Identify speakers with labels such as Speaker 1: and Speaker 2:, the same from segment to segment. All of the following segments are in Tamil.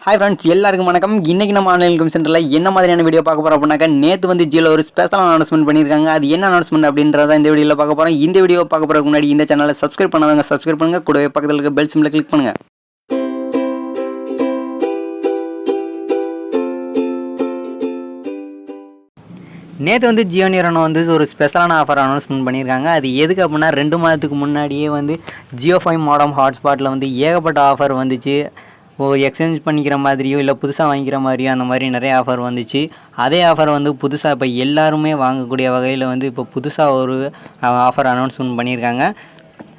Speaker 1: ஹாய் ஃப்ரெண்ட்ஸ், எல்லாருக்கும் வணக்கம். இன்றைக்கி நம்ம ஆன்லைன் இன்கம் சென்டரில் என்ன மாதிரியான வீடியோ பார்க்க போகிறோம் அப்படின்னாக்கா, நேற்று வந்து ஜியோவில் ஒரு ஸ்பெஷலான அனௌன்ஸ்மெண்ட் பண்ணியிருக்காங்க. அது என்ன அனௌன்ஸ்மெண்ட் அப்படின்றத இந்த வீடியோவில் பார்க்க போகிறோம். இந்த வீடியோ பார்க்க போகிறதுக்கு முன்னாடி இந்த சேனலை சப்ஸ்கிரைப் பண்ணாதவங்க சப்ஸ்கிரைப் பண்ணுங்கள். கூடவே பக்கத்தில் இருக்க பெல் சிம்பிளை கிளிக் பண்ணுங்கள். நேற்று வந்து ஜியோ நிறுவனம் வந்து ஒரு ஸ்பெஷலான ஆஃபர் அனௌன்ஸ்மெண்ட் பண்ணியிருக்காங்க. அது எதுக்கு அப்படின்னா, 2 மாதத்துக்கு முன்னாடியே வந்து ஜியோ 5 மாடம் ஹாட்ஸ்பாட்டில் வந்து ஏகப்பட்ட ஆஃபர் வந்துச்சு. எக்ஸ்சேஞ்ச் பண்ணிக்கிற மாதிரியோ இல்லை புதுசாக வாங்கிக்கிற மாதிரியோ அந்த மாதிரி நிறைய ஆஃபர் வந்துச்சு. அதே ஆஃபர் வந்து புதுசாக இப்போ எல்லாருமே வாங்கக்கூடிய வகையில் வந்து இப்போ புதுசாக ஒரு ஆஃபர் அனௌன்ஸ்மெண்ட் பண்ணியிருக்காங்க.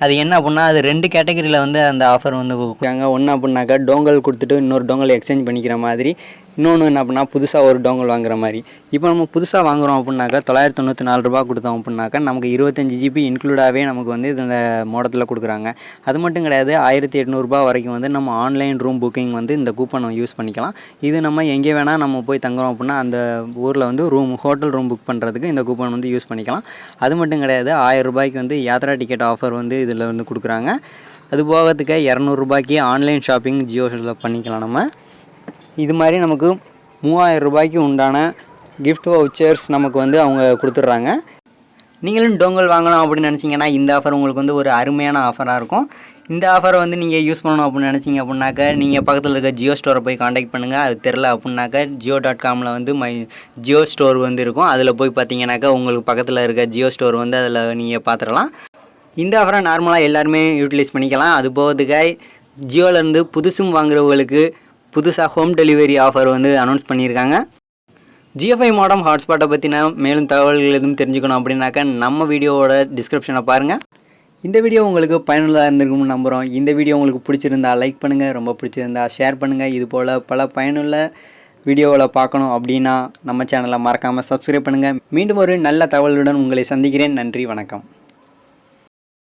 Speaker 1: அது என்ன அப்படின்னா, அது 2 கேட்டகரியில் வந்து அந்த ஆஃபர் வந்து கொடுக்குறாங்க. ஒன்று அப்படின்னாக்கா டோங்கல் கொடுத்துட்டு இன்னொரு டோங்கல் எக்ஸ்சேஞ்ச் பண்ணிக்கிற மாதிரி, இன்னொன்று என்ன அப்படின்னா புதுசாக ஒரு டோங்கல் வாங்குற மாதிரி. இப்போ நம்ம புதுசாக வாங்குகிறோம் அப்படின்னாக்கா 994 ரூபா கொடுத்தோம் அப்படின்னாக்கா நமக்கு 25 GB இன்க்ளூடாகவே நமக்கு வந்து இந்த மோடத்தில் கொடுக்குறாங்க. அது மட்டும் கிடையாது, 1800 ரூபா வரைக்கும் வந்து நம்ம ஆன்லைன் ரூம் புக்கிங் வந்து இந்த கூப்பனை யூஸ் பண்ணிக்கலாம். இது நம்ம எங்கே வேணால் நம்ம போய் தங்குறோம் அப்படின்னா அந்த ஊரில் வந்து ஹோட்டல் ரூம் புக் பண்ணுறதுக்கு இந்த கூப்பன் வந்து யூஸ் பண்ணிக்கலாம். அது மட்டும் கிடையாது, 1000 ரூபாய்க்கு வந்து யாத்ரா டிக்கெட் ஆஃபர் வந்து இதில் வந்து கொடுக்குறாங்க. அது போகிறதுக்கு 200 ரூபாய்க்கு ஆன்லைன் ஷாப்பிங் ஜியோவில் பண்ணிக்கலாம். நம்ம இது மாதிரி நமக்கு 3000 ரூபாய்க்கு உண்டான கிஃப்ட் வவுச்சர்ஸ் நமக்கு வந்து அவங்க கொடுத்துட்றாங்க. நீங்களும் டோங்கல் வாங்கணும் அப்படின்னு நினச்சிங்கன்னா இந்த ஆஃபர் உங்களுக்கு வந்து ஒரு அருமையான ஆஃபராக இருக்கும். இந்த ஆஃபரை வந்து நீங்கள் யூஸ் பண்ணணும் அப்படின்னு நினச்சிங்க அப்படின்னாக்கா, நீங்கள் பக்கத்தில் இருக்க ஜியோ ஸ்டோரை போய் காண்டாக்ட் பண்ணுங்கள். அது தெரில அப்படின்னாக்கா jio.comல வந்து ஜியோ ஸ்டோர் வந்து இருக்கும். அதில் போய் பார்த்தீங்கன்னாக்கா உங்களுக்கு பக்கத்தில் இருக்க ஜியோ ஸ்டோர் வந்து அதில் நீங்கள் பார்த்துடலாம். இந்த ஆஃபரை நார்மலாக எல்லாருமே யூட்டிலைஸ் பண்ணிக்கலாம். அது போகிறதுக்காக ஜியோலேருந்து புதுசும் வாங்குறவங்களுக்கு புதுசாக ஹோம் டெலிவரி ஆஃபர் வந்து அனௌன்ஸ் பண்ணியிருக்காங்க. ஜியோ 5 மாடம் ஹாட்ஸ்பாட்டை பற்றின மேலும் தகவல்கள் எதுவும் தெரிஞ்சுக்கணும் அப்படின்னாக்கா நம்ம வீடியோவோட டிஸ்கிரிப்ஷனை பாருங்கள். இந்த வீடியோ உங்களுக்கு பயனுள்ளதாக இருந்திருக்கும்னு நம்புகிறோம். இந்த வீடியோ உங்களுக்கு பிடிச்சிருந்தா லைக் பண்ணுங்கள், ரொம்ப பிடிச்சிருந்தா ஷேர் பண்ணுங்கள். இது போல் பல பயனுள்ள வீடியோவில் பார்க்கணும் அப்படின்னா நம்ம சேனலை மறக்காமல் சப்ஸ்கிரைப் பண்ணுங்கள். மீண்டும் ஒரு நல்ல தகவலுடன் உங்களை சந்திக்கிறேன். நன்றி, வணக்கம்.